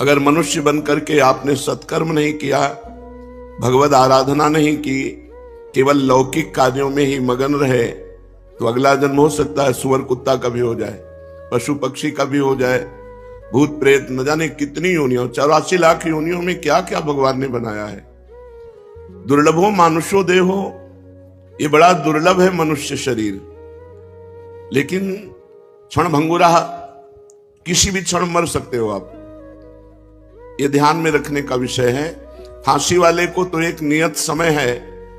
अगर मनुष्य बन करके आपने सत्कर्म नहीं किया, भगवद आराधना नहीं की, केवल लौकिक कार्यों में ही मगन रहे, तो अगला जन्म हो सकता है सुअर कुत्ता का भी हो जाए, पशु पक्षी का भी हो जाए, भूत प्रेत, न जाने कितनी योनियों, 84 लाख योनियों में क्या क्या भगवान ने बनाया है। दुर्लभो मानुषो देहो, ये बड़ा दुर्लभ है मनुष्य शरीर, लेकिन क्षण भंगुरा, किसी भी क्षण मर सकते हो आप, ये ध्यान में रखने का विषय है। फांसी वाले को तो एक नियत समय है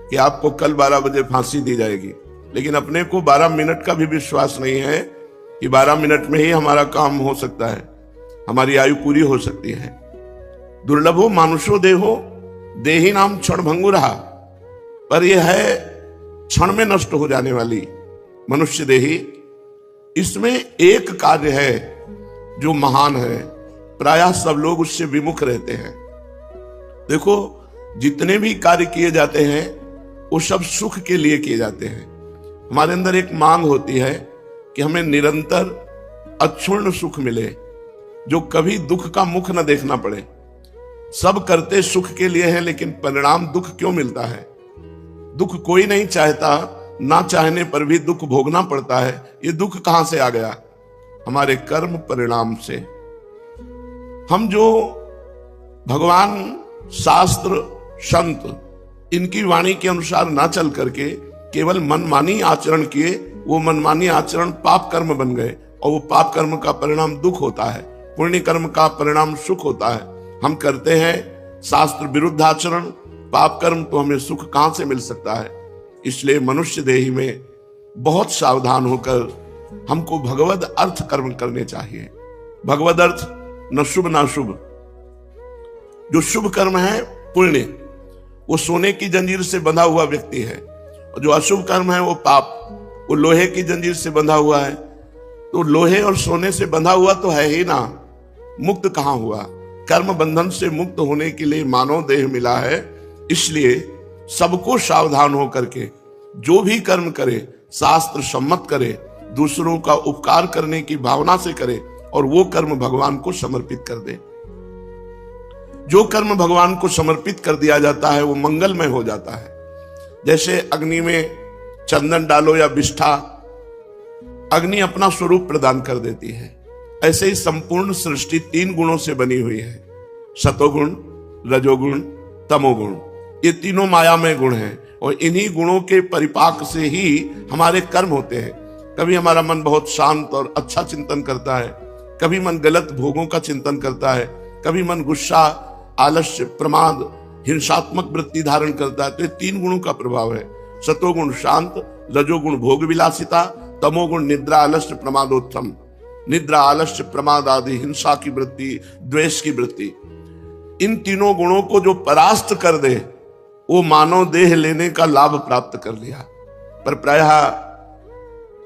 कि आपको कल 12 बजे फांसी दी जाएगी, लेकिन अपने को 12 मिनट का भी विश्वास नहीं है कि 12 मिनट में ही हमारा काम हो सकता है, हमारी आयु पूरी हो सकती है। दुर्लभो मानुषो देहो, देही नाम क्षण भंगुरा, पर यह है क्षण में नष्ट हो जाने वाली मनुष्य देही। इसमें एक कार्य है जो महान है, प्रायः सब लोग उससे विमुख रहते हैं। देखो, जितने भी कार्य किए जाते हैं वो सब सुख के लिए किए जाते हैं। हमारे अंदर एक मांग होती है कि हमें निरंतर अक्षुण्ण सुख मिले, जो कभी दुख का मुख न देखना पड़े। सब करते सुख के लिए है, लेकिन परिणाम दुख क्यों मिलता है? दुख कोई नहीं चाहता, ना चाहने पर भी दुख भोगना पड़ता है। ये दुख कहां से आ गया? हमारे कर्म परिणाम से। हम जो भगवान, शास्त्र, संत इनकी वाणी के अनुसार ना चल करके केवल मनमानी आचरण किए, वो मनमानी आचरण पाप कर्म बन गए, और वो पाप कर्म का परिणाम दुख होता है, पुण्य कर्म का परिणाम सुख होता है। हम करते हैं शास्त्र विरुद्ध आचरण, पाप कर्म, तो हमें सुख कहां से मिल सकता है? इसलिए मनुष्य देही में बहुत सावधान होकर हमको भगवद अर्थ कर्म करने चाहिए। भगवद अर्थ न शुभ ना शुभ। जो शुभ कर्म है पुण्य, वो सोने की जंजीर से बंधा हुआ व्यक्ति है, और जो अशुभ कर्म है वो पाप, वो लोहे की जंजीर से बंधा हुआ है। तो लोहे और सोने से बंधा हुआ तो है ही ना, मुक्त कहां हुआ? कर्म बंधन से मुक्त होने के लिए मानव देह मिला है। इसलिए सबको सावधान होकर के जो भी कर्म करे शास्त्र सम्मत करे, दूसरों का उपकार करने की भावना से करे, और वो कर्म भगवान को समर्पित कर दे। जो कर्म भगवान को समर्पित कर दिया जाता है वो मंगलमय हो जाता है। जैसे अग्नि में चंदन डालो या विष्ठा, अग्नि अपना स्वरूप प्रदान कर देती है। ऐसे ही संपूर्ण सृष्टि 3 गुणों से बनी हुई है, सतोगुण, रजोगुण, तमोगुण। ये तीनों मायामय गुण हैं, और इन्हीं गुणों के परिपाक से ही हमारे कर्म होते हैं। कभी हमारा मन बहुत शांत और अच्छा चिंतन करता है, कभी मन गलत भोगों का चिंतन करता है, कभी मन गुस्सा, आलस्य, प्रमाद, हिंसात्मक वृत्ति धारण करता है। तो ये 3 गुणों का प्रभाव है। सतोगुण शांत, रजोगुण भोग विलासिता, तमोगुण निद्रा, आलस्य, प्रमादोत्थम। निद्रा, आलस्य, प्रमाद आदि हिंसा की वृत्ति, द्वेष की वृत्ति, इन तीनों गुणों को जो परास्त कर दे, वो मानव देह लेने का लाभ प्राप्त कर लिया। पर प्रायः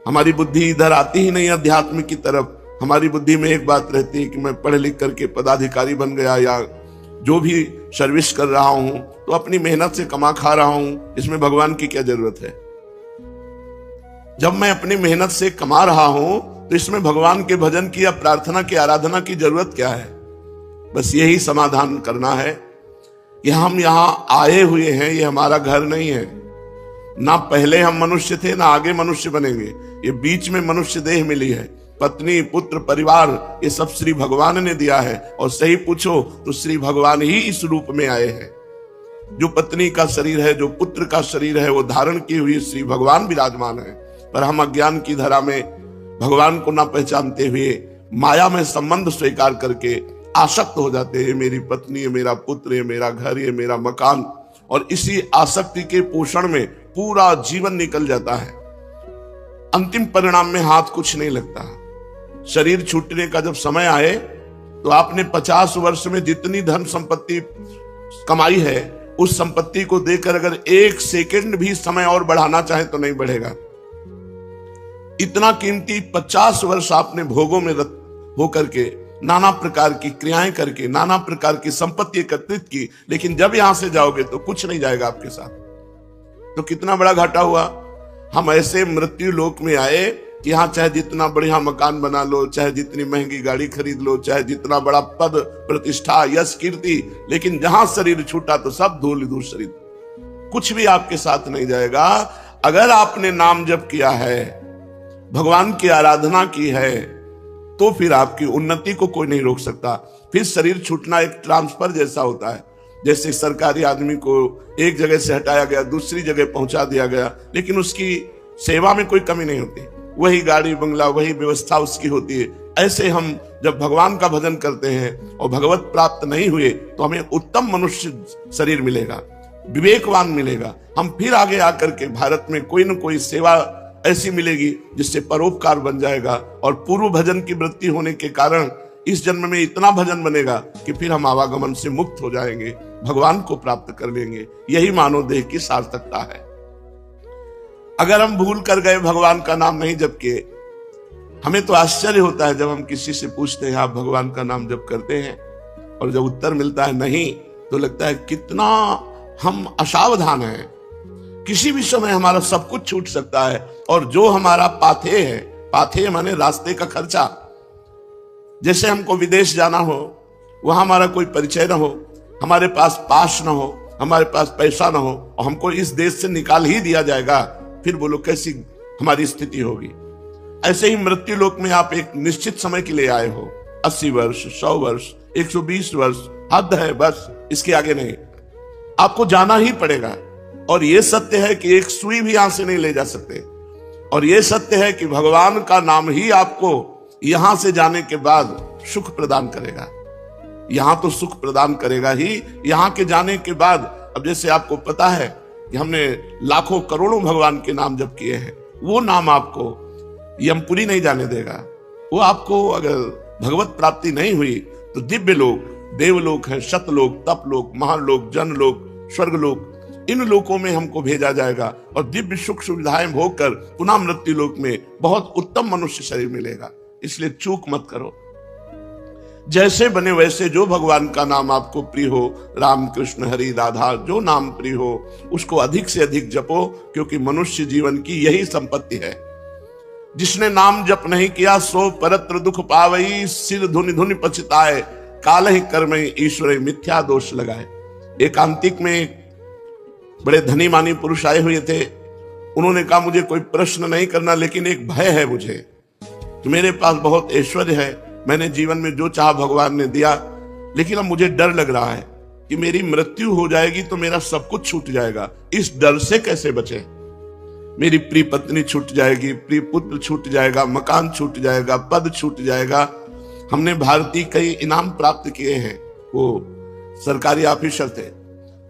हमारी बुद्धि इधर आती ही नहीं अध्यात्म की तरफ। हमारी बुद्धि में एक बात रहती है कि मैं पढ़ लिख करके पदाधिकारी बन गया, या जो भी सर्विस कर रहा हूं तो अपनी मेहनत से कमा खा रहा हूं, इसमें भगवान की क्या जरूरत है? जब मैं अपनी मेहनत से कमा रहा हूं तो इसमें भगवान के भजन की या प्रार्थना की, आराधना की जरूरत क्या है? बस यही समाधान करना है कि हम यहां आए हुए हैं, ये हमारा घर नहीं है। ना पहले हम मनुष्य थे, ना आगे मनुष्य बनेंगे। ये बीच में मनुष्य देह मिली है। पत्नी, पुत्र, परिवार, ये सब श्री भगवान ने दिया है। और सही पूछो तो श्री भगवान ही इस रूप में आए हैं। जो पत्नी का शरीर है, जो पुत्र का शरीर है, वो धारण की हुई श्री भगवान विराजमान है। पर हम अज्ञान की धारा में भगवान को ना पहचानते हुए माया में संबंध स्वीकार करके आसक्त हो जाते हैं। मेरी पत्नी है, मेरा पुत्र है, मेरा घर है, मेरा मकान, और इसी आसक्ति के पोषण में पूरा जीवन निकल जाता है। अंतिम परिणाम में हाथ कुछ नहीं लगता। शरीर छूटने का जब समय आए तो आपने 50 वर्ष में जितनी धन संपत्ति कमाई है, उस संपत्ति को देकर अगर 1 सेकंड भी समय और बढ़ाना चाहे तो नहीं बढ़ेगा। इतना कीमती 50 वर्ष आपने भोगों में रत होकर के, नाना प्रकार की क्रियाएं करके, नाना प्रकार की संपत्ति एकत्रित की, लेकिन जब यहां से जाओगे तो कुछ नहीं जाएगा आपके साथ। तो कितना बड़ा घाटा हुआ। हम ऐसे मृत्यु लोक में आए कि यहाँ चाहे जितना बढ़िया मकान बना लो, चाहे जितनी महंगी गाड़ी खरीद लो, चाहे जितना बड़ा पद प्रतिष्ठा यश कीर्ति, लेकिन जहां शरीर छूटा तो सब धूल धूल शरीर, कुछ भी आपके साथ नहीं जाएगा। अगर आपने नाम जप किया है, भगवान की आराधना की है, तो फिर आपकी उन्नति को कोई नहीं रोक सकता। फिर शरीर छूटना एक ट्रांसफर जैसा होता है, जैसे सरकारी आदमी को एक जगह से हटाया गया, दूसरी जगह पहुंचा दिया गया, लेकिन उसकी सेवा में कोई कमी नहीं होती, वही गाड़ी बंगला वही व्यवस्था उसकी होती है। ऐसे हम जब भगवान का भजन करते हैं और भगवत प्राप्त नहीं हुए तो हमें उत्तम मनुष्य शरीर मिलेगा, विवेकवान मिलेगा। हम फिर आगे आकर के भारत में कोई न कोई सेवा ऐसी मिलेगी जिससे परोपकार बन जाएगा, और पूर्व भजन की वृत्ति होने के कारण इस जन्म में इतना भजन बनेगा कि फिर हम आवागमन से मुक्त हो जाएंगे, भगवान को प्राप्त कर लेंगे। यही मानव देह की सार्थकता है। अगर हम भूल कर गए, भगवान का नाम नहीं जप किए, हमें तो आश्चर्य होता है जब हम किसी से पूछते हैं आप भगवान का नाम जप करते हैं, और जब उत्तर मिलता है नहीं, तो लगता है कितना हम असावधान हैं। किसी भी समय हमारा सब कुछ छूट सकता है, और जो हमारा पाथेय है, पाथेय माने रास्ते का खर्चा, जैसे हमको विदेश जाना हो, वहां हमारा कोई परिचय ना हो, हमारे पास पास ना हो, हमारे पास पैसा ना हो, और हमको इस देश से निकाल ही दिया जाएगा, फिर बोलो कैसी हमारी स्थिति होगी। ऐसे ही मृत्यु लोक में आप एक निश्चित समय के लिए आए हो, 80 वर्ष, 100 वर्ष, 120 वर्ष, हद है बस, इसके आगे नहीं। आपको जाना ही पड़ेगा, और यह सत्य है कि एक सुई भी यहां से नहीं ले जा सकते, और यह सत्य है कि भगवान का नाम ही आपको यहां से जाने के बाद सुख प्रदान करेगा। यहां तो सुख प्रदान करेगा ही, यहां के जाने के बाद। अब जैसे आपको पता है कि हमने लाखों करोड़ों भगवान के नाम जप किए हैं, वो नाम आपको यमपुरी नहीं जाने देगा। वो आपको अगर भगवत प्राप्ति नहीं हुई तो दिव्य लोक, देवलोक है, शतलोक, तपलोक, महालोक, जनलोक, स्वर्गलोक, इन लोकों में हमको भेजा जाएगा, और दिव्य सुख सुविधाएं भोग कर पुनः मृत्यु लोक में बहुत उत्तम मनुष्य शरीर मिलेगा। इसलिए चूक मत करो। जैसे बने वैसे, जो भगवान का नाम आपको प्रिय हो, राम कृष्ण हरि राधा, जो नाम प्रिय हो उसको अधिक से अधिक जपो, क्योंकि मनुष्य जीवन की यही संपत्ति है। जिसने नाम जप नहीं किया सो परत्र दुख पावई, सिर धुनि धुनि पछताए, काल ही कर्म ईश्वर मिथ्या दोष लगाए। एकांतिक में एक बड़े धनी मानी पुरुष आए हुए थे। उन्होंने कहा मुझे कोई प्रश्न नहीं करना, लेकिन एक भय है मुझे कि मेरे पास बहुत ऐश्वर्य है, मैंने जीवन में जो चाहा भगवान ने दिया, लेकिन अब मुझे डर लग रहा है कि मेरी मृत्यु हो जाएगी तो मेरा सब कुछ छूट जाएगा। इस डर से कैसे बचे? मेरी प्रिय पत्नी छूट जाएगी, प्रिय पुत्र छूट जाएगा, मकान छूट जाएगा, पद छूट जाएगा। हमने भारतीय कई इनाम प्राप्त किए हैं, वो सरकारी ऑफिसर थे।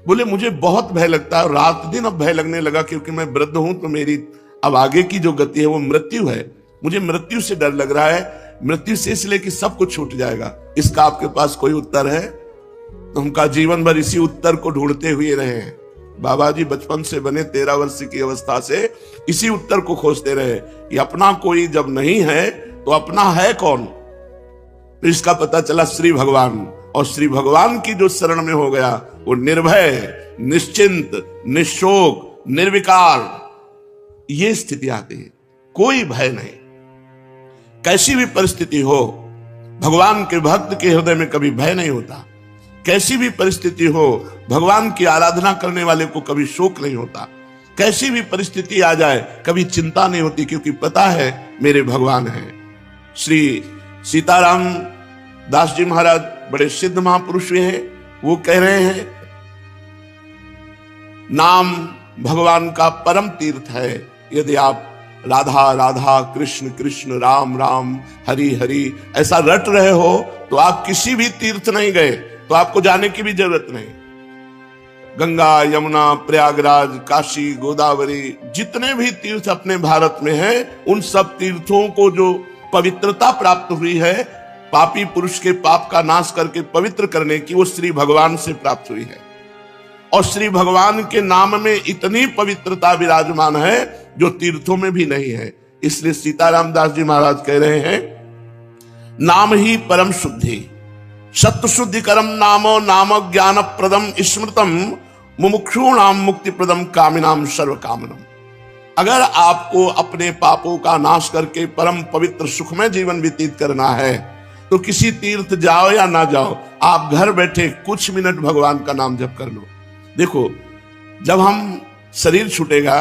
बोले मुझे बहुत भय लगता है, रात दिन अब भय लगने लगा, क्योंकि मैं वृद्ध हूं, तो मेरी अब आगे की जो गति है वो मृत्यु है। मुझे मृत्यु से डर लग रहा है, मृत्यु से इसलिए कि सब कुछ छूट जाएगा। इसका आपके पास कोई उत्तर है? तो हम का जीवन भर इसी उत्तर को ढूंढते हुए रहे हैं। बाबा जी बचपन से बने 13 वर्ष की अवस्था से इसी उत्तर को खोजते रहे कि अपना कोई जब नहीं है तो अपना है कौन? तो इसका पता चला श्री भगवान, और श्री भगवान की जो शरण में हो गया वो निर्भय, निश्चिंत, निशोक, निर्विकार, ये स्थिति आती है। कोई भय नहीं, कैसी भी परिस्थिति हो। भगवान के भक्त के हृदय में कभी भय नहीं होता। कैसी भी परिस्थिति हो, भगवान की आराधना करने वाले को कभी शोक नहीं होता। कैसी भी परिस्थिति आ जाए कभी चिंता नहीं होती, क्योंकि पता है मेरे भगवान हैं। श्री सीताराम दास जी महाराज बड़े सिद्ध महापुरुष हैं। वो कह रहे हैं नाम भगवान का परम तीर्थ है। यदि आप राधा राधा, कृष्ण कृष्ण, राम राम, हरि हरि ऐसा रट रहे हो तो आप किसी भी तीर्थ नहीं गए, तो आपको जाने की भी जरूरत नहीं। गंगा, यमुना, प्रयागराज, काशी, गोदावरी, जितने भी तीर्थ अपने भारत में हैं, उन सब तीर्थों को जो पवित्रता प्राप्त हुई है, पापी पुरुष के पाप का नाश करके पवित्र करने की, वो श्री भगवान से प्राप्त हुई है। और श्री भगवान के नाम में इतनी पवित्रता विराजमान है जो तीर्थों में भी नहीं है। इसलिए सीताराम दास जी महाराज कह रहे हैं नाम ही परम शुद्धि, सत्य शुद्धि करम नामो, नाम ज्ञान प्रदम स्मृतम, मुमुक्षूणाम मुक्ति प्रदम, कामिनाम सर्व कामनम। अगर आपको अपने पापों का नाश करके परम पवित्र सुखमय जीवन व्यतीत करना है तो किसी तीर्थ जाओ या ना जाओ, आप घर बैठे कुछ मिनट भगवान का नाम जप कर लो। देखो, जब हम शरीर छूटेगा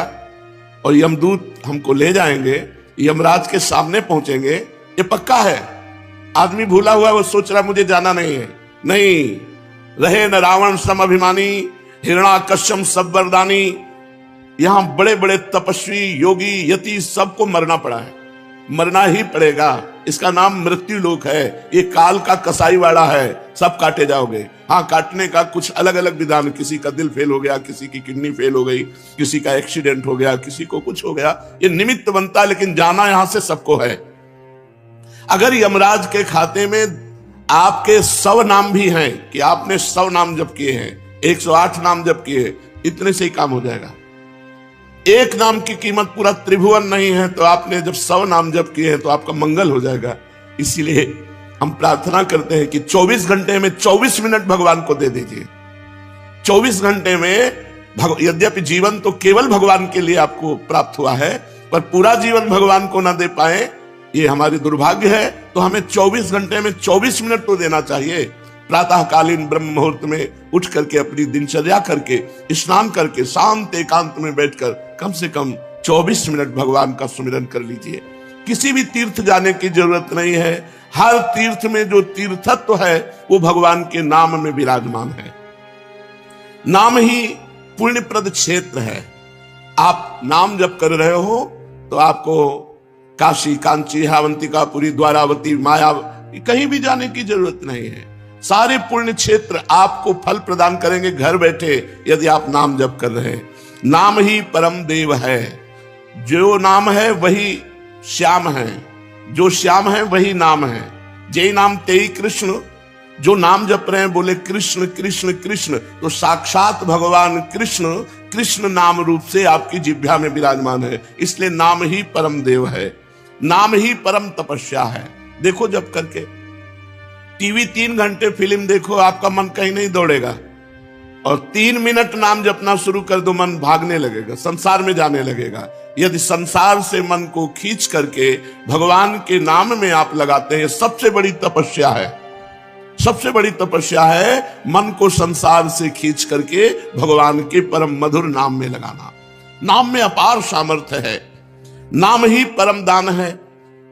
और यमदूत हमको ले जाएंगे, यमराज के सामने पहुंचेंगे, ये पक्का है। आदमी भूला हुआ, वो सोच रहा मुझे जाना नहीं है। नहीं, रहे न रावण सम अभिमानी, हिरणाकश्यप सब वरदानी। यहां बड़े बड़े तपस्वी, योगी, यति सबको मरना पड़ा है, मरना ही पड़ेगा। इसका नाम मृत्यु लोक है। ये काल का कसाई वाला है, सब काटे जाओगे। हाँ, काटने का कुछ अलग अलग विधान, किसी का दिल फेल हो गया, किसी की किडनी फेल हो गई, किसी का एक्सीडेंट हो गया, किसी को कुछ हो गया, ये निमित्त बनता है, लेकिन जाना यहां से सबको है। अगर यमराज के खाते में आपके 100 नाम भी हैं कि आपने 100 नाम जप किए हैं, 108 नाम जप किए, इतने से ही काम हो जाएगा। एक नाम की कीमत पूरा त्रिभुवन नहीं है, तो आपने जब 100 नाम जप किए हैं तो आपका मंगल हो जाएगा। इसीलिए हम प्रार्थना करते हैं कि 24 घंटे में 24 मिनट भगवान को दे दीजिए। 24 घंटे में यद्यपि जीवन तो केवल भगवान के लिए आपको प्राप्त हुआ है, पर पूरा जीवन भगवान को ना दे पाए, ये हमारी दुर्भाग्य है। तो हमें 24 घंटे में 24 मिनट तो देना चाहिए। प्रातःकालीन ब्रह्म मुहूर्त में उठ करके अपनी दिनचर्या करके, स्नान करके, शांत एकांत में बैठकर कम से कम 24 मिनट भगवान का सुमिरन कर लीजिए। किसी भी तीर्थ जाने की जरूरत नहीं है। हर तीर्थ में जो तीर्थत्व है वो भगवान के नाम में विराजमान है। नाम ही पुण्यप्रद क्षेत्र है। आप नाम जप कर रहे हो तो आपको काशी, कांची, हावंतिका, पुरी, द्वारावती, माया, कहीं भी जाने की जरूरत नहीं है। सारे पुण्य क्षेत्र आपको फल प्रदान करेंगे घर बैठे, यदि आप नाम जप कर रहे हैं। नाम ही परम देव है। जो नाम है वही श्याम है, जो श्याम है वही नाम है। जय नाम तेई कृष्ण। जो नाम जप रहे हैं बोले कृष्ण कृष्ण कृष्ण, तो साक्षात भगवान कृष्ण कृष्ण नाम रूप से आपकी जिह्वा में विराजमान है। इसलिए नाम ही परम देव है, नाम ही परम तपस्या है। देखो, जप करके टीवी 3 घंटे फिल्म देखो, आपका मन कहीं नहीं दौड़ेगा, और 3 मिनट नाम जपना शुरू कर दो, मन भागने लगेगा, संसार में जाने लगेगा। यदि संसार से मन को खींच करके भगवान के नाम में आप लगाते हैं, सबसे बड़ी तपस्या है। सबसे बड़ी तपस्या है मन को संसार से खींच करके भगवान के परम मधुर नाम में लगाना। नाम में अपार सामर्थ्य है। नाम ही परम दान है।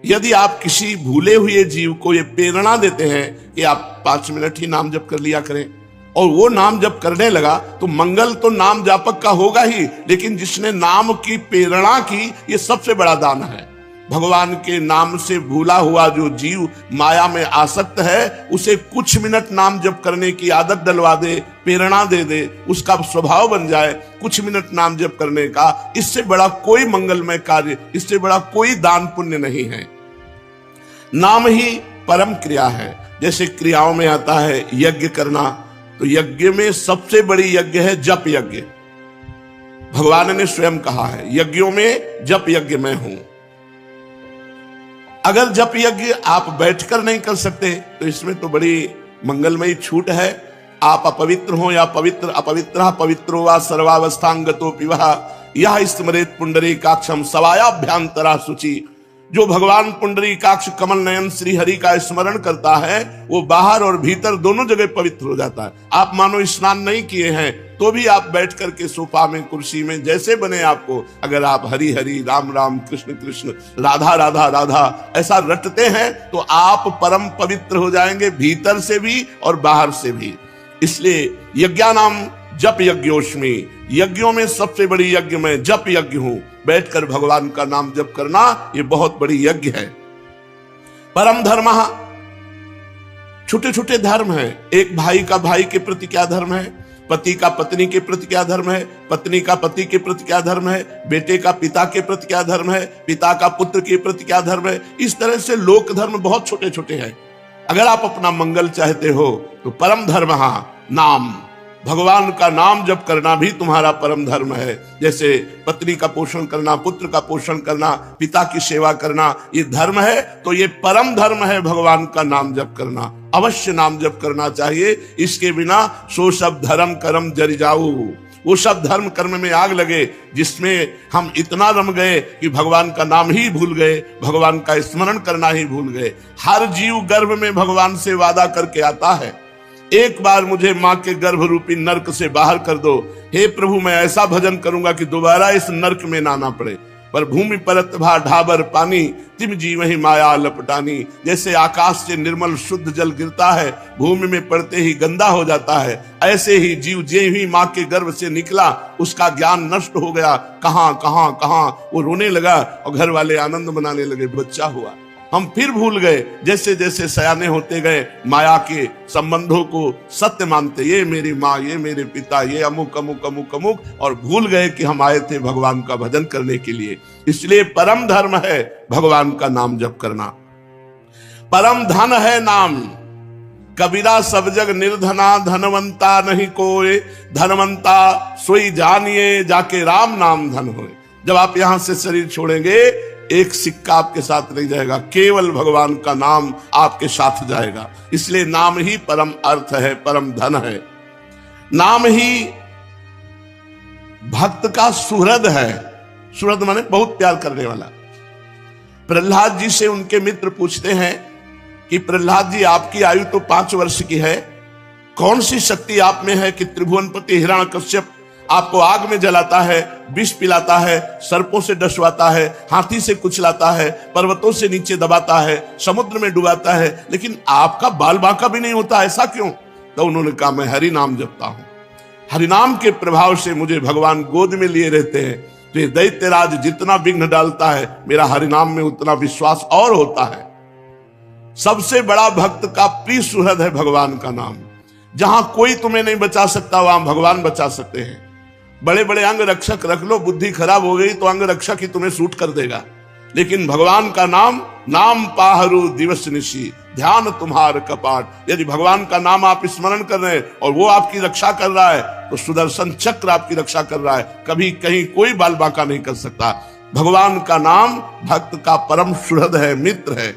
यदि आप किसी भूले हुए जीव को ये प्रेरणा देते हैं कि आप 5 मिनट ही नाम जप कर लिया करें, और वो नाम जप करने लगा, तो मंगल तो नाम जापक का होगा ही, लेकिन जिसने नाम की प्रेरणा की, ये सबसे बड़ा दान है। भगवान के नाम से भूला हुआ जो जीव माया में आसक्त है, उसे कुछ मिनट नाम जप करने की आदत डलवा दे, प्रेरणा दे दे, उसका स्वभाव बन जाए कुछ मिनट नाम जप करने का। इससे बड़ा कोई मंगलमय कार्य, इससे बड़ा कोई दान पुण्य नहीं है। नाम ही परम क्रिया है। जैसे क्रियाओं में आता है यज्ञ करना, तो यज्ञ में सबसे बड़ी यज्ञ है जप यज्ञ। भगवान ने स्वयं कहा है, यज्ञों में जप यज्ञ मैं हूं। अगर जप यज्ञ आप बैठकर नहीं कर सकते, तो इसमें तो बड़ी मंगलमयी छूट है। आप अपवित्र हो या पवित्र, अपवित्र पवित्रो वा सर्वावस्थांगतो पिवः यह स्मरेत पुंडरीकाक्षम सवायाभ्यांतरा शुचि। जो भगवान पुंडरीकाक्ष कमल नयन श्री हरि का स्मरण करता है, वो बाहर और भीतर दोनों जगह पवित्र हो जाता है। आप मानो स्नान नहीं किए हैं तो भी आप बैठ करके सोफा में, कुर्सी में, जैसे बने आपको, अगर आप हरि हरि, राम राम, कृष्ण कृष्ण, राधा राधा राधा ऐसा रटते हैं, तो आप परम पवित्र हो जाएंगे, भीतर से भी और बाहर से भी। इसलिए यज्ञानाम जप यज्ञोष्मी, यज्ञों में सबसे बड़ी यज्ञ मैं जप यज्ञ हूं। बैठकर भगवान का नाम जप करना ये बहुत बड़ी यज्ञ है। परम धर्म, छोटे छोटे धर्म हैं। एक भाई का भाई के प्रति क्या धर्म है, पति का पत्नी के प्रति क्या धर्म है, पत्नी का पति के प्रति क्या धर्म है, बेटे का पिता के प्रति क्या धर्म है, पिता का पुत्र के प्रति क्या धर्म है। इस तरह से लोक धर्म बहुत छोटे छोटे हैं। अगर आप अपना मंगल चाहते हो तो परम धर्म नाम, भगवान का नाम जप करना भी तुम्हारा परम धर्म है। जैसे पत्नी का पोषण करना, पुत्र का पोषण करना, पिता की सेवा करना, ये धर्म है, तो ये परम धर्म है भगवान का नाम जप करना। अवश्य नाम जप करना चाहिए। इसके बिना सो सब धर्म कर्म जरि जाऊ, वो सब धर्म कर्म में आग लगे जिसमें हम इतना रम गए कि भगवान का नाम ही भूल गए, भगवान का स्मरण करना ही भूल गए। हर जीव गर्भ में भगवान से वादा करके आता है, एक बार मुझे मां के गर्भ रूपी नरक से बाहर कर दो, हे प्रभु मैं ऐसा भजन करूंगा कि दोबारा इस नरक में ना आना पड़े। पर भूमि परत भा ढाबर पानी, तिम जीव ही माया लपटानी। जैसे आकाश से निर्मल शुद्ध जल गिरता है, भूमि में पड़ते ही गंदा हो जाता है, ऐसे ही जीव जे ही माँ के गर्भ से निकला उसका ज्ञान नष्ट हो गया। कहां कहां कहां वो रोने लगा और घर वाले आनंद मनाने लगे, बच्चा हुआ। हम फिर भूल गए, जैसे जैसे सयाने होते गए माया के संबंधों को सत्य मानते, ये मेरी माँ, ये मेरे पिता, ये अमुक अमुक अमुक अमुक, और भूल गए कि हम आए थे भगवान का भजन करने के लिए। इसलिए परम धर्म है भगवान का नाम जप करना, परम धन है नाम। कबीरा सब जग निर्धना, धनवंता नहीं कोई, धनवंता सोई जानिए, जाके राम नाम धन होए। जब आप यहां से शरीर छोड़ेंगे एक सिक्का आपके साथ नहीं जाएगा, केवल भगवान का नाम आपके साथ जाएगा। इसलिए नाम ही परम अर्थ है, परम धन है। नाम ही भक्त का सुहृद है। सुहृद माने बहुत प्यार करने वाला। प्रहलाद जी से उनके मित्र पूछते हैं कि प्रहलाद जी आपकी आयु तो 5 वर्ष की है, कौन सी शक्ति आप में है कि त्रिभुवनपति हिरण्यकश्यप आपको आग में जलाता है, विष पिलाता है, सर्पों से डसवाता है, हाथी से कुचलाता है, पर्वतों से नीचे दबाता है, समुद्र में डुबाता है, लेकिन आपका बाल बांका भी नहीं होता, ऐसा क्यों? तो उन्होंने कहा मैं हरि नाम जपता हूं, हरिनाम के प्रभाव से मुझे भगवान गोद में लिए रहते हैं। तो ये दैत्यराज जितना विघ्न डालता है, मेरा हरिनाम में उतना विश्वास और होता है। सबसे बड़ा भक्त का प्रिय सुहृद है भगवान का नाम। जहां कोई तुम्हें नहीं बचा सकता वहां भगवान बचा सकते हैं। बड़े बड़े अंग रक्षक रख लो, बुद्धि खराब हो गई तो अंग रक्षक ही तुम्हें सूट कर देगा, लेकिन भगवान का नाम, नाम पाहरू दिवस निशी, ध्यान तुम्हार कपाट। यदि भगवान का नाम आप स्मरण कर रहे हैं और वो आपकी रक्षा कर रहा है तो सुदर्शन चक्र आपकी रक्षा कर रहा है, कभी कहीं कोई बाल बांका नहीं कर सकता। भगवान का नाम भक्त का परम सुहृद है, मित्र है,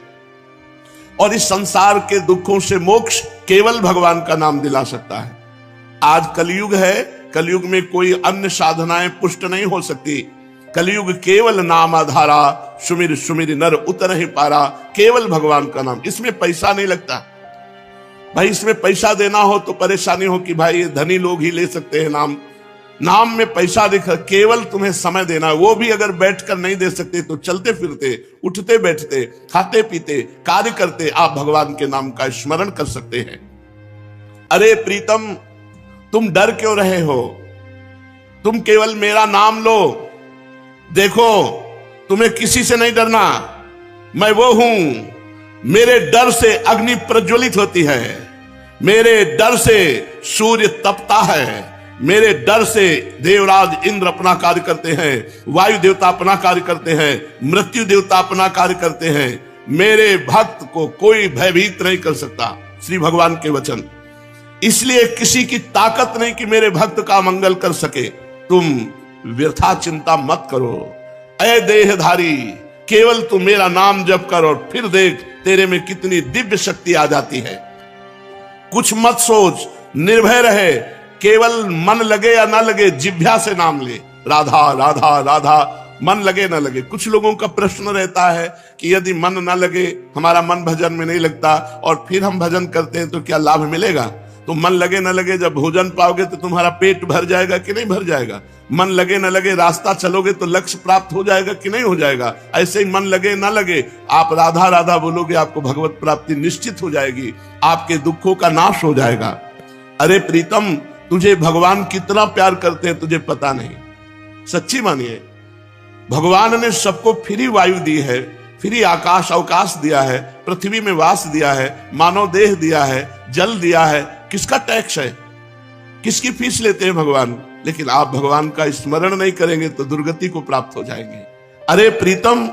और इस संसार के दुखों से मोक्ष केवल भगवान का नाम दिला सकता है। आज कलयुग है, कलयुग में कोई अन्य साधनाएं पुष्ट नहीं हो सकती। कलयुग केवल नाम आधारा, सुमिर सुमिर नर उतर ही पारा। केवल भगवान का नाम, इसमें पैसा नहीं लगता भाई। इसमें पैसा देना हो तो परेशानी हो कि भाई ये धनी लोग ही ले सकते हैं नाम, नाम में पैसा दिखा। केवल तुम्हें समय देना, वो भी अगर बैठकर नहीं दे सकते तो चलते फिरते, उठते बैठते, खाते पीते, कार्य करते आप भगवान के नाम का स्मरण कर सकते हैं। अरे प्रीतम, तुम डर क्यों रहे हो? तुम केवल मेरा नाम लो। देखो, तुम्हें किसी से नहीं डरना, मैं वो हूं। मेरे डर से अग्नि प्रज्वलित होती है, मेरे डर से सूर्य तपता है, मेरे डर से देवराज इंद्र अपना कार्य करते हैं, वायु देवता अपना कार्य करते हैं, मृत्यु देवता अपना कार्य करते हैं। मेरे भक्त को कोई भयभीत नहीं कर सकता, श्री भगवान के वचन। इसलिए किसी की ताकत नहीं कि मेरे भक्त का मंगल कर सके। तुम व्यर्था चिंता मत करो, ऐ देहधारी, केवल तू मेरा नाम जप कर और फिर देख तेरे में कितनी दिव्य शक्ति आ जाती है। कुछ मत सोच, निर्भय रहे, केवल मन लगे या ना लगे जिह्वा से नाम ले, राधा राधा राधा, मन लगे ना लगे। कुछ लोगों का प्रश्न रहता है कि यदि मन ना लगे, हमारा मन भजन में नहीं लगता और फिर हम भजन करते हैं तो क्या लाभ मिलेगा? तो मन लगे ना लगे, जब भोजन पाओगे तो तुम्हारा पेट भर जाएगा कि नहीं भर जाएगा? मन लगे ना लगे, रास्ता चलोगे तो लक्ष्य प्राप्त हो जाएगा कि नहीं हो जाएगा? ऐसे ही मन लगे ना लगे, आप राधा राधा बोलोगे, आपको भगवत प्राप्ति निश्चित हो जाएगी, आपके दुखों का नाश हो जाएगा। अरे प्रीतम, तुझे भगवान कितना प्यार करते हैं तुझे पता नहीं। सच्ची मानिए, भगवान ने सबको फ्री वायु दी है, फ्री आकाश अवकाश दिया है, पृथ्वी में वास दिया है, मानव देह दिया है, जल दिया है। किसका टैक्स है? किसकी फीस लेते हैं भगवान? लेकिन आप भगवान का स्मरण नहीं करेंगे तो दुर्गति को प्राप्त हो जाएंगे। अरे प्रीतम,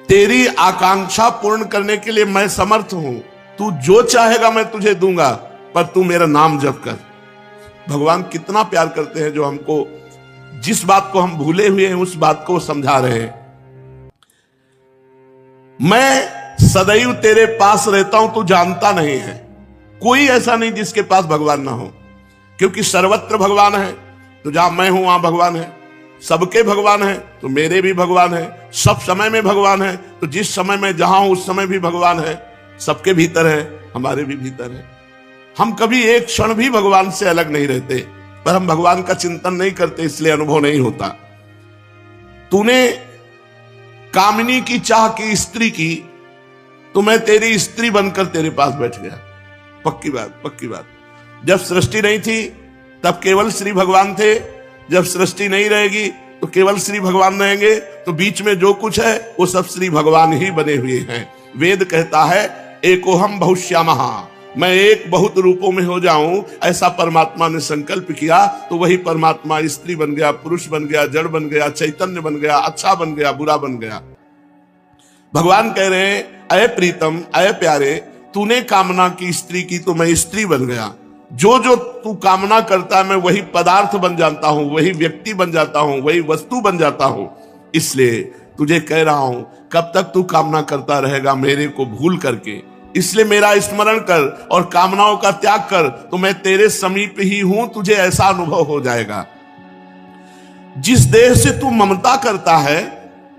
तेरी आकांक्षा पूर्ण करने के लिए मैं समर्थ हूं। तू जो चाहेगा मैं तुझे दूंगा, पर तू मेरा नाम जप कर। भगवान कितना प्यार करते हैं, जो हमको जिस बात को हम भूले हुए हैं उस बात को समझा रहे हैं। मैं सदैव तेरे पास रहता हूं, तू जानता नहीं है। कोई ऐसा नहीं जिसके पास भगवान ना हो, क्योंकि सर्वत्र भगवान है। तो जहां मैं हूं वहां भगवान है, सबके भगवान है तो मेरे भी भगवान है, सब समय में भगवान है तो जिस समय में जहां हूं उस समय भी भगवान है, सबके भीतर है, हमारे भी भीतर है। हम कभी एक क्षण भी भगवान से अलग नहीं रहते, पर हम भगवान का चिंतन नहीं करते, इसलिए अनुभव नहीं होता। तूने कामिनी की चाह की स्त्री की तो मैं तेरी स्त्री बनकर तेरे पास बैठ गया। पक्की बात, पक्की बात। जब सृष्टि नहीं थी तब केवल श्री भगवान थे, जब सृष्टि नहीं रहेगी तो केवल श्री भगवान रहेंगे, तो बीच में जो कुछ है वो सब श्री भगवान ही बने हुए हैं। वेद कहता है एकोहम बहुश्यामः, मैं एक बहुत रूपों में हो जाऊं, ऐसा परमात्मा ने संकल्प किया तो वही परमात्मा स्त्री बन गया, पुरुष बन गया, जड़ बन गया, चैतन्य बन गया, अच्छा बन गया, बुरा बन गया। भगवान कह रहे हैं अय प्रीतम, अय प्यारे, तूने कामना की स्त्री की तो मैं स्त्री बन गया। जो जो तू कामना करता है मैं वही पदार्थ बन जाता हूं, वही व्यक्ति बन जाता हूं, वही वस्तु बन जाता हूं। इसलिए तुझे कह रहा हूं कब तक तू कामना करता रहेगा मेरे को भूल करके, इसलिए मेरा स्मरण कर और कामनाओं का त्याग कर, तो मैं तेरे समीप ही हूं, तुझे ऐसा अनुभव हो जाएगा। जिस देह से तू ममता करता है,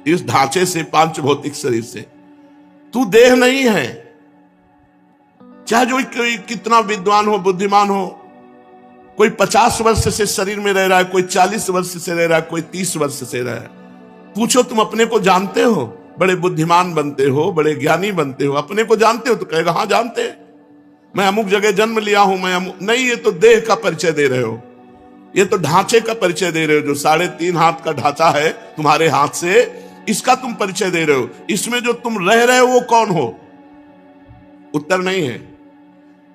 इस ढांचे से, पांच भौतिक शरीर से, तू देह नहीं है। चाहे जो कोई कितना विद्वान हो, बुद्धिमान हो, कोई 50 वर्ष से शरीर में रह रहा है, कोई 40 वर्ष से रह रहा है, कोई 30 वर्ष से रह रहा है, पूछो तुम अपने को जानते हो? बड़े बुद्धिमान बनते हो, बड़े ज्ञानी बनते हो, अपने को जानते हो? तो कहेगा हाँ जानते हैं, मैं अमुक जगह जन्म लिया हूं, मैं अमुक। नहीं, ये तो देह का परिचय दे रहे हो, ये तो ढांचे का परिचय दे रहे हो। जो 3.5 हाथ का ढांचा है तुम्हारे हाथ से, इसका तुम परिचय दे रहे हो। इसमें जो तुम रह रहे हो वो कौन हो? उत्तर नहीं है।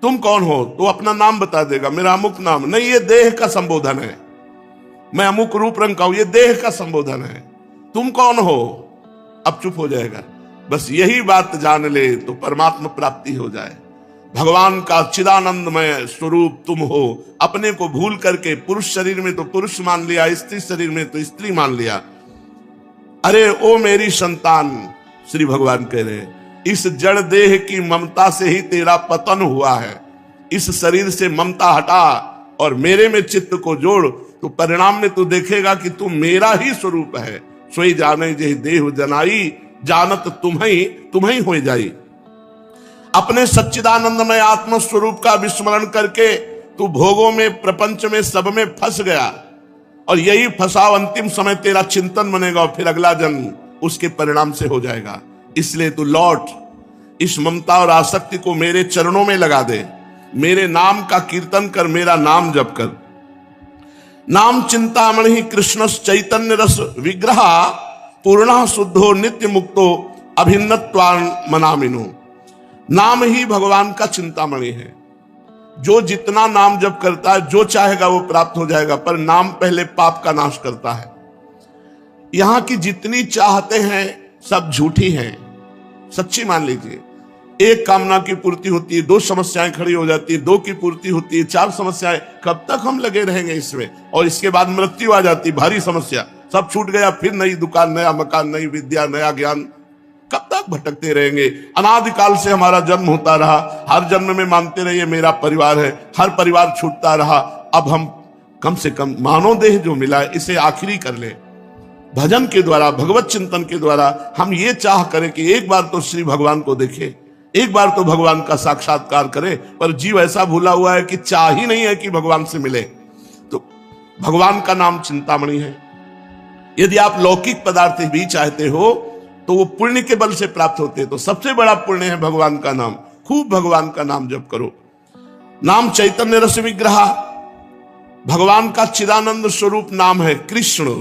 तुम कौन हो? तो अपना नाम बता देगा, मेरा अमुक नाम। नहीं, ये देह का संबोधन है। मैं अमुक रूप रंग का हूं, ये देह का संबोधन है। तुम कौन हो? अब चुप हो जाएगा। बस यही बात जान ले तो परमात्मा प्राप्ति हो जाए। भगवान का चिदानंदमय स्वरूप तुम हो। अपने को भूल करके पुरुष शरीर में तो पुरुष मान लिया, स्त्री शरीर में तो स्त्री मान लिया। अरे ओ मेरी संतान, श्री भगवान कह रहे हैं, इस जड़ देह की ममता से ही तेरा पतन हुआ है। इस शरीर से ममता हटा और मेरे में चित्त को जोड़, तो परिणाम में तू देखेगा कि तू मेरा ही स्वरूप है। सोई जाने जे देह जनाई, जानत तुम्हें हो जाई। अपने सच्चिदानंदमय आत्म स्वरूप का विस्मरण करके तू भोगों में, प्रपंच में, सब में फंस गया, और यही फंसाव अंतिम समय तेरा चिंतन बनेगा, और फिर अगला जन्म उसके परिणाम से हो जाएगा। इसलिए तू लौट, इस ममता और आसक्ति को मेरे चरणों में लगा दे, मेरे नाम का कीर्तन कर, मेरा नाम जप कर। नाम चिंतामणि कृष्ण चैतन्य रस विग्रह, पूर्ण शुद्धो नित्य मुक्तो अभिन्नत्वान् मनामिनो। नाम ही भगवान का चिंतामणि है। जो जितना नाम जप करता है, जो चाहेगा वो प्राप्त हो जाएगा, पर नाम पहले पाप का नाश करता है। यहां की जितनी चाहते हैं सब झूठी हैं, सच्ची मान लीजिए। एक कामना की पूर्ति होती है, 2 समस्याएं खड़ी हो जाती है, 2 की पूर्ति होती है, 4 समस्याएं। कब तक हम लगे रहेंगे इसमें? और इसके बाद मृत्यु आ जाती, भारी समस्या, सब छूट गया, फिर नई दुकान, नया मकान, नई विद्या, नया ज्ञान। कब तक भटकते रहेंगे? अनादिकाल से हमारा जन्म होता रहा, हर जन्म में मानते रहिए मेरा परिवार है, हर परिवार छूटता रहा। अब हम कम से कम मानव देह जो मिला है इसे आखिरी कर ले। भजन के द्वारा, भगवत चिंतन के द्वारा हम ये चाह करें कि एक बार तो श्री भगवान को देखें, एक बार तो भगवान का साक्षात्कार करें। पर जीव ऐसा भूला हुआ है कि चाह ही नहीं है कि भगवान से मिले। तो भगवान का नाम चिंतामणि है। यदि आप लौकिक पदार्थ भी चाहते हो तो वो पुण्य के बल से प्राप्त होते हैं। तो सबसे बड़ा पुण्य है भगवान का नाम। खूब भगवान का नाम जप करो। नाम चैतन्य रस विग्रह, भगवान का चिदानंद स्वरूप नाम है कृष्ण।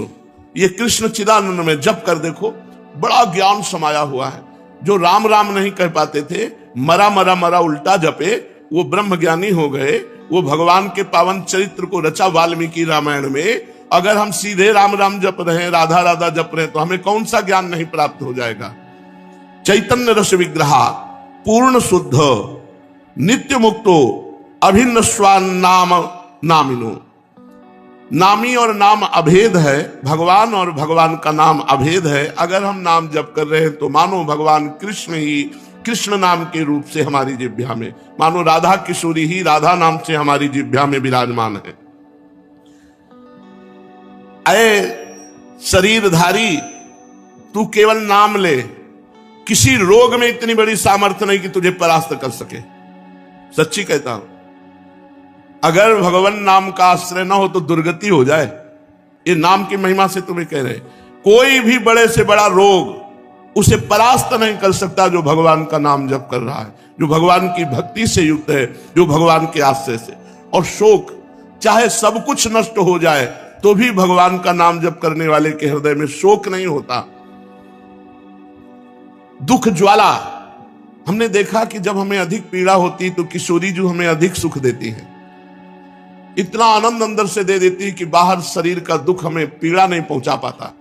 ये कृष्ण चिदानंद में जप कर देखो, बड़ा ज्ञान समाया हुआ है। जो राम राम नहीं कह पाते थे, मरा मरा मरा उल्टा जपे, वो ब्रह्म ज्ञानी हो गए। वो भगवान के पावन चरित्र को रचा वाल्मीकि रामायण में। अगर हम सीधे राम राम जप रहे हैं, राधा राधा जप रहे हैं, तो हमें कौन सा ज्ञान नहीं प्राप्त हो जाएगा? चैतन्य रस विग्रह, पूर्ण शुद्ध, नित्य मुक्तो अभिन्न स्वान नाम नामिनो। नामी और नाम अभेद है, भगवान और भगवान का नाम अभेद है। अगर हम नाम जप कर रहे हैं तो मानो भगवान कृष्ण ही कृष्ण नाम के रूप से हमारी जिह्वा में, मानो राधा किशोरी ही राधा नाम से हमारी जिह्वा में विराजमान है। अये शरीरधारी, तू केवल नाम ले, किसी रोग में इतनी बड़ी सामर्थ्य नहीं कि तुझे परास्त कर सके। सच्ची कहता हूं, अगर भगवान नाम का आश्रय ना हो तो दुर्गति हो जाए। ये नाम की महिमा से तुम्हें कह रहे, कोई भी बड़े से बड़ा रोग उसे परास्त नहीं कर सकता जो भगवान का नाम जप कर रहा है, जो भगवान की भक्ति से युक्त है, जो भगवान के आश्रय से। और शोक, चाहे सब कुछ नष्ट हो जाए तो भी भगवान का नाम जप करने वाले के हृदय में शोक नहीं होता। दुख ज्वाला, हमने देखा कि जब हमें अधिक पीड़ा होती तो किशोरी जो हमें अधिक सुख देती है, इतना आनंद अंदर से दे देती है कि बाहर शरीर का दुख हमें पीड़ा नहीं पहुंचा पाता।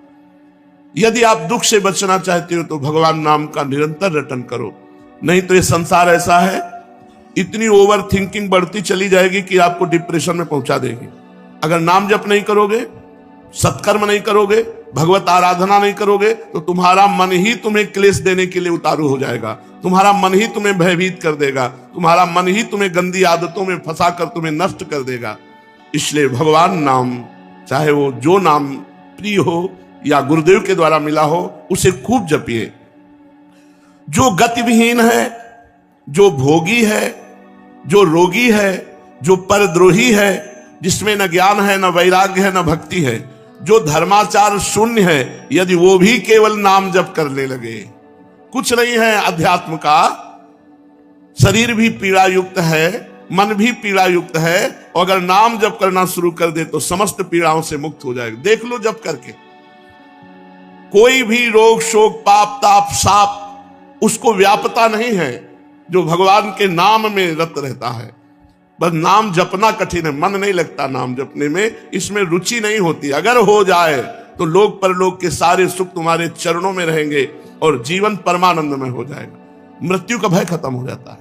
यदि आप दुख से बचना चाहते हो तो भगवान नाम का निरंतर रटन करो, नहीं तो ये संसार ऐसा है, इतनी ओवर थिंकिंग बढ़ती चली जाएगी कि आपको डिप्रेशन में पहुंचा देगी। अगर नाम जप नहीं करोगे, सत्कर्म नहीं करोगे, भगवत आराधना नहीं करोगे तो तुम्हारा मन ही तुम्हें क्लेश देने के लिए उतारू हो जाएगा, तुम्हारा मन ही तुम्हें भयभीत कर देगा, तुम्हारा मन ही तुम्हें गंदी आदतों में फंसाकर तुम्हें नष्ट कर देगा। इसलिए भगवान नाम, चाहे वो जो नाम प्रिय हो या गुरुदेव के द्वारा मिला हो, उसे खूब जपिए। जो गतिविहीन है, जो भोगी है, जो रोगी है, जो परद्रोही है, जिसमें न ज्ञान है, न वैराग्य है, न भक्ति है, जो धर्माचार शून्य है, यदि वो भी केवल नाम जप करने लगे, कुछ नहीं है अध्यात्म का, शरीर भी पीड़ा युक्त है, मन भी पीड़ा युक्त है, और अगर नाम जप करना शुरू कर दे तो समस्त पीड़ाओं से मुक्त हो जाएगा। देख लो जप करके, कोई भी रोग शोक पाप ताप साप उसको व्यापता नहीं है जो भगवान के नाम में रत रहता है। बस नाम जपना कठिन है, मन नहीं लगता नाम जपने में, इसमें रुचि नहीं होती। अगर हो जाए तो लोक परलोक के सारे सुख तुम्हारे चरणों में रहेंगे और जीवन परमानंद में हो जाएगा। मृत्यु का भय खत्म हो जाता है।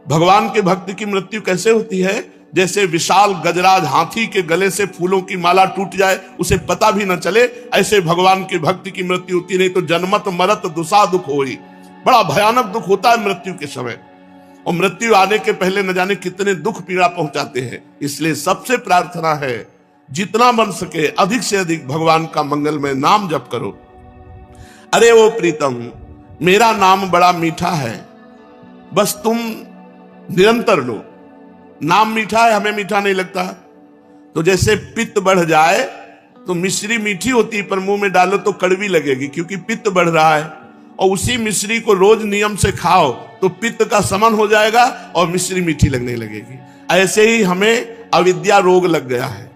भगवान के भक्त की मृत्यु कैसे होती है? जैसे विशाल गजराज हाथी के गले से फूलों की माला टूट जाए, उसे पता भी न चले, ऐसे भगवान के भक्त की मृत्यु होती। नहीं तो जन्मत मरत दुसा दुख होई, बड़ा भयानक दुख होता है मृत्यु के समय, और मृत्यु आने के पहले न जाने कितने दुख पीड़ा पहुंचाते हैं। इसलिए सबसे प्रार्थना है, जितना बन सके अधिक से अधिक भगवान का मंगलमय नाम जप करो। अरे वो प्रीतम, मेरा नाम बड़ा मीठा है, बस तुम निरंतर लो। नाम मीठा है, हमें मीठा नहीं लगता। तो जैसे पित्त बढ़ जाए तो मिश्री मीठी होती है, पर मुंह में डालो तो कड़वी लगेगी क्योंकि पित्त बढ़ रहा है, और उसी मिश्री को रोज नियम से खाओ तो पित्त का शमन हो जाएगा और मिश्री मीठी लगने लगेगी। ऐसे ही हमें अविद्या रोग लग गया है,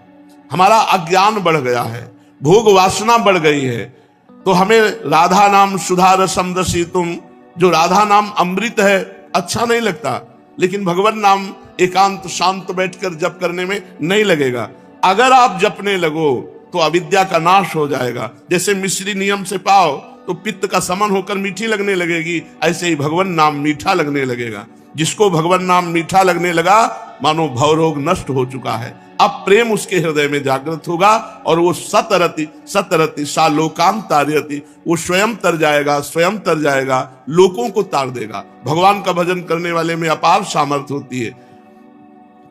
हमारा अज्ञान बढ़ गया है, भोग वासना बढ़ गई है, तो हमें राधा नाम सुधा रसम दसी तुम, जो राधा नाम अमृत है, अच्छा नहीं लगता। लेकिन भगवान नाम एकांत शांत बैठकर जप करने में नहीं लगेगा। अगर आप जपने लगो तो अविद्या का नाश हो जाएगा। जैसे मिश्री नियम से पाओ तो पित्त का समन होकर मीठी लगने लगेगी, ऐसे ही भगवान नाम मीठा लगने लगेगा। जिसको भगवान नाम मीठा लगने लगा, मानो भवरोग नष्ट हो चुका है। अब प्रेम उसके हृदय में जागृत होगा और वो सतरति सतरति सा लोकांत तारयति, वो स्वयं तर जाएगा, स्वयं तर जाएगा, लोगों को तार देगा। भगवान का भजन करने वाले में अपार सामर्थ्य होती है।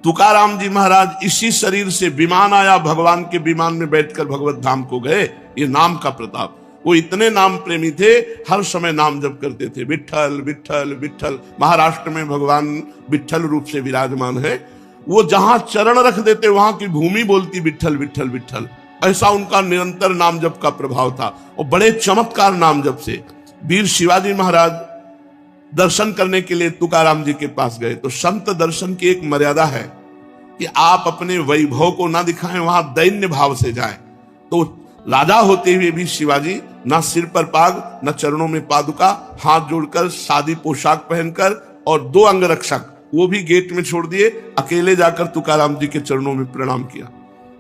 तुकाराम जी महाराज इसी शरीर से विमान आया, भगवान के विमान में बैठकर भगवत धाम को गए। ये नाम का प्रताप। वो इतने नाम प्रेमी थे, हर समय नाम जप करते थे, विठ्ठल विठ्ठल विठ्ठल। महाराष्ट्र में भगवान विठ्ठल रूप से विराजमान है। वो जहां चरण रख देते वहां की भूमि बोलती विठ्ठल विठ्ठल विठ्ठल। ऐसा उनका निरंतर नाम जप का प्रभाव था, और बड़े चमत्कार नाम जप से। वीर शिवाजी महाराज दर्शन करने के लिए तुकाराम जी के पास गए, तो संत दर्शन की एक मर्यादा है कि आप अपने वैभव को ना दिखाएं, वहां दैन्य भाव से जाएं। तो राजा होते हुए भी शिवाजी ना सिर पर पाग, न चरणों में पादुका, हाथ जोड़कर सादी पोशाक पहनकर, और 2 अंगरक्षक वो भी गेट में छोड़ दिए, अकेले जाकर तुकाराम जी के चरणों में प्रणाम किया।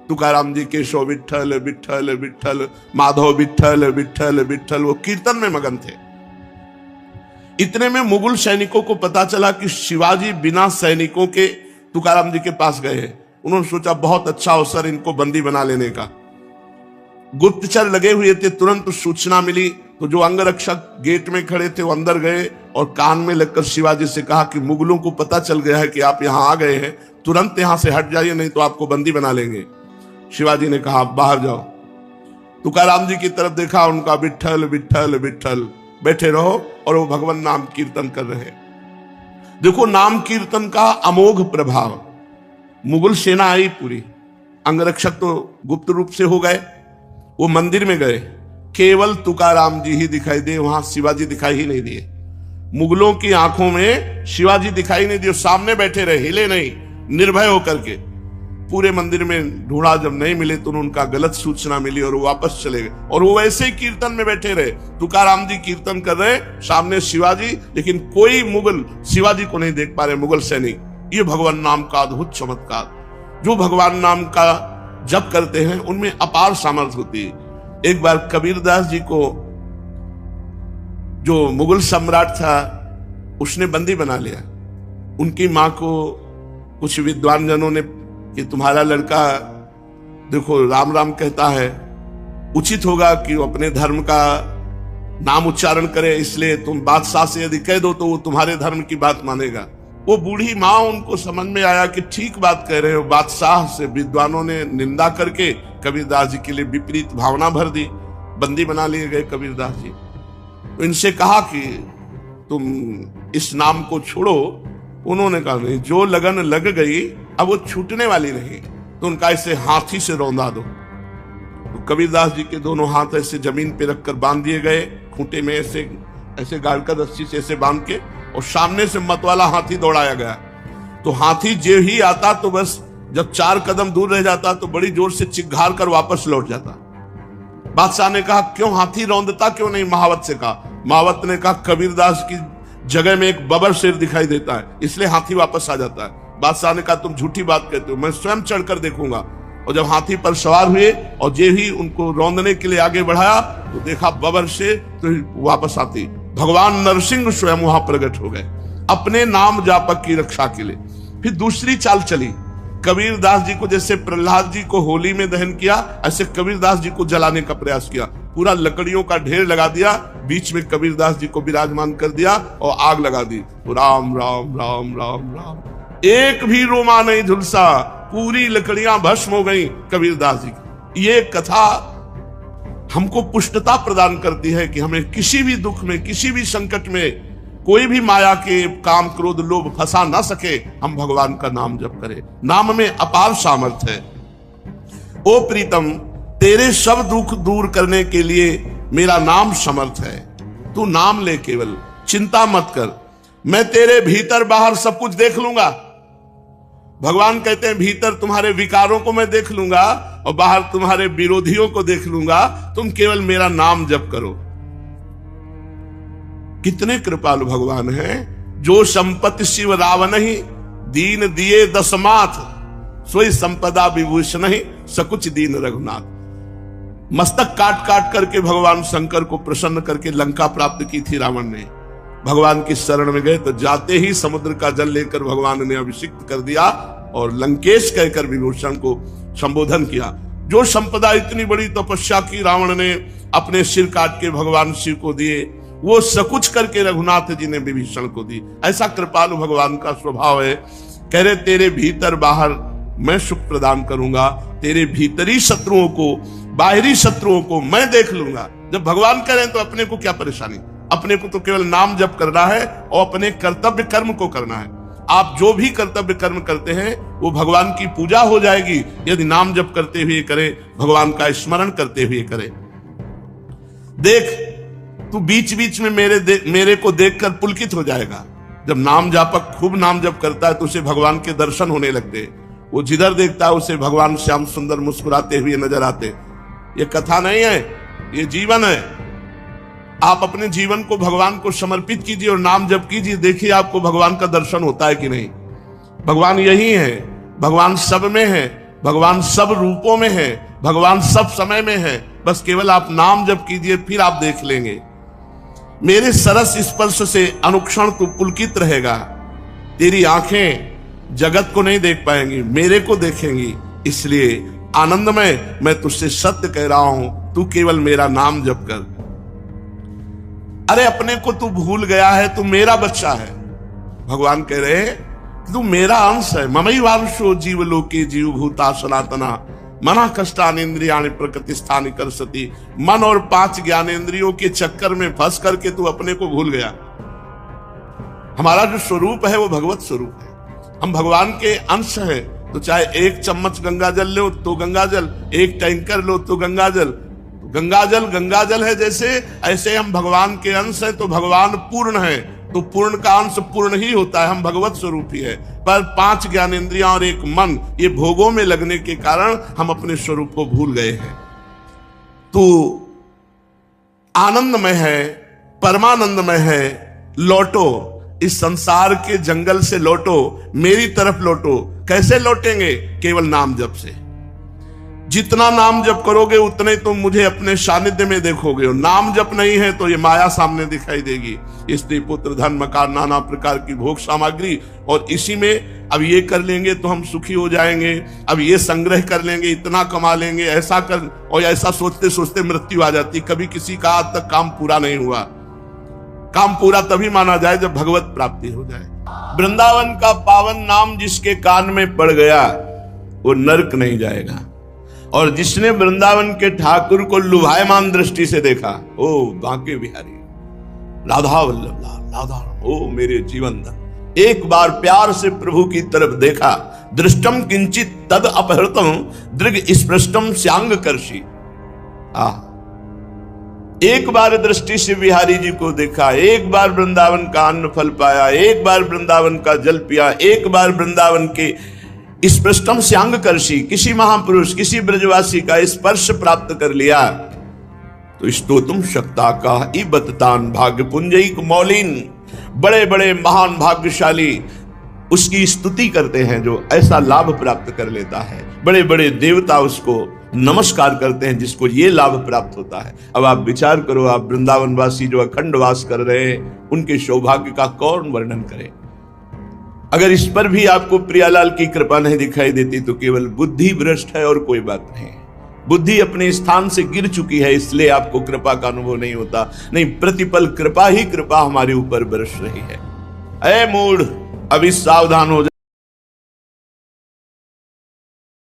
तुकाराम जी केशव विठ्ठल विठ्ठल विठ्ठल, माधव विठ्ठल विठ्ठल विठ्ठल, वो कीर्तन में मगन थे। इतने में मुगल सैनिकों को पता चला कि शिवाजी बिना सैनिकों के तुकाराम जी के पास गए हैं। उन्होंने सोचा बहुत अच्छा अवसर इनको बंदी बना लेने का। गुप्तचर लगे हुए थे, तुरंत सूचना मिली तो जो अंगरक्षक गेट में खड़े थे वो अंदर गए और कान में लगकर शिवाजी से कहा कि मुगलों को पता चल गया है कि आप यहाँ आ गए हैं, तुरंत यहाँ से हट जाइए, नहीं तो आपको बंदी बना लेंगे। शिवाजी ने कहा बाहर जाओ। तुकाराम जी की तरफ देखा, उनका विठ्ठल विठ्ठल विठ्ठल, बैठे रहो और वो भगवान नाम कीर्तन कर रहे हैं। देखो नाम कीर्तन का अमोघ प्रभाव। मुगल सेना आई पूरी, अंगरक्षक तो गुप्त रूप से हो गए, वो मंदिर में गए, केवल तुकाराम जी ही दिखाई दिए, वहां शिवाजी दिखाई ही नहीं दिए। मुगलों की आंखों में शिवाजी दिखाई नहीं दिए, सामने बैठे रहे, हिले नहीं, निर्भय होकर के। पूरे मंदिर में ढूंढा, जब नहीं मिले तो उनका गलत सूचना मिली और वो वापस चले गए। और वो वैसे ही कीर्तन में बैठे रहे, तुकाराम जी कीर्तन कर रहे, सामने शिवाजी, लेकिन कोई मुगल शिवाजी को नहीं देख पा रहे, मुगल सैनिक। ये भगवान नाम का अद्भुत चमत्कार। जो भगवान नाम का जप करते हैं उनमें अपार सामर्थ्य होती है। एक बार कबीरदास जी को जो मुगल सम्राट था उसने बंदी बना लिया। उनकी मां को कुछ विद्वान जनों ने कि तुम्हारा लड़का देखो राम राम कहता है, उचित होगा कि वो अपने धर्म का नाम उच्चारण करे, इसलिए तुम बादशाह से यदि कह दो तो वो तुम्हारे धर्म की बात मानेगा। वो बूढ़ी माँ, उनको समझ में आया कि ठीक बात कह रहे हो। बादशाह से विद्वानों ने निंदा करके कबीरदास जी के लिए विपरीत भावना भर दी, बंदी बना लिए गए कबीरदास जी। तो इनसे कहा कि तुम इस नाम को छोड़ो। उन्होंने कहा नहीं, जो लगन लग गई अब वो छूटने वाली नहीं, तो उनका ऐसे हाथी से रौंदा दो। तो कबीरदास जी के दोनों हाथ ऐसे जमीन पे रखकर बांध दिए गए, खूंटे में ऐसे ऐसे गाड़ कर रस्सी से ऐसे बांध के, और सामने से मतवाला हाथी दौड़ाया गया। तो हाथी जो ही आता तो बस जब 4 कदम दूर रह जाता तो बड़ी जोर से चिघार कर वापस लौट जाता। बादशाह ने कहा क्यों हाथी रौंदता क्यों नहीं? महावत से कहा। महावत ने कहा कबीरदास की जगह में एक बबर शेर दिखाई देता है, इसलिए हाथी वापस आ जाता है। बादशाह ने कहा तुम झूठी बात कहते हो, मैं स्वयं चढ़कर देखूंगा। और जब हाथी पर सवार हुए और जे ही उनको रौंदने के लिए आगे बढ़ाया तो देखा बबर शेर, तो वापस आती भगवान नरसिंह स्वयं वहां प्रकट हो गए अपने नाम जापक की रक्षा के लिए। फिर दूसरी चाल चली, कबीरदास जी को जैसे प्रहलाद जी को होली में दहन किया, ऐसे कबीरदास जी को जलाने का प्रयास किया। पूरा लकड़ियों का ढेर लगा दिया, बीच में कबीरदास जी को विराजमान कर दिया और आग लगा दी। राम राम राम राम राम, एक भी रोमा नहीं झुलसा, पूरी लकड़ियां भस्म हो गई कबीरदास जी की। ये कथा हमको पुष्टता प्रदान करती है कि हमें किसी भी दुख में, किसी भी संकट में, कोई भी माया के काम क्रोध लोभ फंसा ना सके। हम भगवान का नाम जप करें, नाम में अपार सामर्थ्य है। ओ प्रीतम, तेरे सब दुख दूर करने के लिए मेरा नाम समर्थ है। तू नाम ले, केवल चिंता मत कर, मैं तेरे भीतर बाहर सब कुछ देख लूंगा। भगवान कहते हैं भीतर तुम्हारे विकारों को मैं देख लूंगा और बाहर तुम्हारे विरोधियों को देख लूंगा, तुम केवल मेरा नाम जप करो। कितने कृपालु भगवान हैं। जो संपत्ति शिव रावण ही, दीन दिए दशमाथ, सोई संपदा विभूषण ही, सकुच दीन रघुनाथ। मस्तक काट काट करके भगवान शंकर को प्रसन्न करके लंका प्राप्त की थी रावण ने। भगवान की शरण में गए तो जाते ही समुद्र का जल लेकर भगवान ने अभिषिक्त कर दिया और लंकेश कहकर विभूषण को संबोधन किया। जो संपदा इतनी बड़ी तपस्या की रावण ने अपने सिर काट के भगवान शिव को दिए, वो सकुच करके रघुनाथ जी ने विभीषण को दी। ऐसा कृपालु भगवान का स्वभाव है। कह रहे तेरे भीतर बाहर मैं सुख प्रदान करूंगा, तेरे भीतरी शत्रुओं को, बाहरी शत्रुओं को मैं देख लूंगा। जब भगवान करें तो अपने को क्या परेशानी, अपने को तो केवल नाम जप करना है और अपने कर्तव्य कर्म को करना है। आप जो भी कर्तव्य कर्म करते हैं वो भगवान की पूजा हो जाएगी यदि नाम जप करते हुए करें, भगवान का स्मरण करते हुए करें। देख तू बीच बीच में मेरे को देखकर पुलकित हो जाएगा। जब नाम जापक खूब नाम जप करता है तो उसे भगवान के दर्शन होने लगते हैं। वो जिधर देखता है उसे भगवान श्याम सुंदर मुस्कुराते हुए नजर आते। ये कथा नहीं है, ये जीवन है। आप अपने जीवन को भगवान को समर्पित कीजिए और नाम जप कीजिए, देखिए आपको भगवान का दर्शन होता है कि नहीं। भगवान यही है, भगवान सब में है, भगवान सब रूपों में है, भगवान सब समय में है। बस केवल आप नाम जप कीजिए, फिर आप देख लेंगे। मेरे सरस स्पर्श से अनुक्षण तू पुलकित रहेगा। तेरी आंखें जगत को नहीं देख पाएंगी, मेरे को देखेंगी। इसलिए आनंदमय मैं तुझसे सत्य कह रहा हूं, तू केवल मेरा नाम जप कर। अरे अपने को तू भूल गया है, तू मेरा बच्चा है। भगवान कह रहे तू मेरा अंश है। ममई वांशो जीव लोके जीव भूता सनातना, मना कष्टानेन्द्रियाणि प्रकृति स्थानि कर्षति। मन और 5 ज्ञानेंद्रियों के चक्कर में फंस करके तू अपने को भूल गया। हमारा जो स्वरूप है वो भगवत स्वरूप है, हम भगवान के अंश हैं। तो चाहे 1 चम्मच गंगा जल लो तो गंगा जल, 1 टैंकर लो तो गंगा जल, गंगा जल है जैसे, ऐसे हम भगवान के अंश हैं। तो भगवान पूर्ण है, तो पूर्ण का अंश पूर्ण ही होता है, हम भगवत स्वरूप ही है। पर 5 ज्ञानेंद्रियां और 1 मन, ये भोगों में लगने के कारण हम अपने स्वरूप को भूल गए हैं। तो आनंदमय है, परमानंदमय है, लौटो, इस संसार के जंगल से लौटो, मेरी तरफ लौटो। कैसे लौटेंगे? केवल नाम जप से। जितना नाम जप करोगे उतने तुम मुझे अपने सानिध्य में देखोगे। और नाम जप नहीं है तो ये माया सामने दिखाई देगी, स्त्री पुत्र धन मकान नाना प्रकार की भोग सामग्री, और इसी में अब ये कर लेंगे तो हम सुखी हो जाएंगे, अब ये संग्रह कर लेंगे, इतना कमा लेंगे, ऐसा कर, और ऐसा सोचते सोचते मृत्यु आ जाती। कभी किसी का आज तक काम पूरा नहीं हुआ। काम पूरा तभी माना जाए जब भगवत प्राप्ति हो जाए। वृंदावन का पावन नाम जिसके कान में पड़ गया वो नरक नहीं जाएगा। और जिसने वृंदावन के ठाकुर को लुभायमान दृष्टि से देखा, ओ बांके बिहारी, राधा वल्लभ लाल, राधा, ओ मेरे जीवन धन, एक बार प्यार से प्रभु की तरफ देखा, दृष्टम किंचित तद अपहृतम दृग स्पृष्टम श्यांग कर्षि। एक बार दृष्टि से बिहारी जी को देखा, एक बार वृंदावन का अन्न फल पाया, एक बार वृंदावन का जल पिया, एक बार वृंदावन के स्पृष्टम श्यांग कर्षि, किसी महापुरुष, किसी ब्रजवासी का स्पर्श प्राप्त कर लिया तो स्तोतुम शक्ता का इबतान भाग्य पुंजयिक मौलिन। बड़े बड़े महान भाग्यशाली उसकी स्तुति करते हैं जो ऐसा लाभ प्राप्त कर लेता है। बड़े बड़े देवता उसको नमस्कार करते हैं जिसको ये लाभ प्राप्त होता है। अब आप विचार करो, आप वृंदावन वासी जो अखंड वास कर रहे हैं, उनके सौभाग्य का कौन वर्णन करे। अगर इस पर भी आपको प्रियालाल की कृपा नहीं दिखाई देती तो केवल बुद्धि भ्रष्ट है और कोई बात नहीं। बुद्धि अपने स्थान से गिर चुकी है, इसलिए आपको कृपा का अनुभव नहीं होता। नहीं, प्रतिपल कृपा ही कृपा हमारे ऊपर बरस रही है। ऐ मूढ़, अभी सावधान हो जा।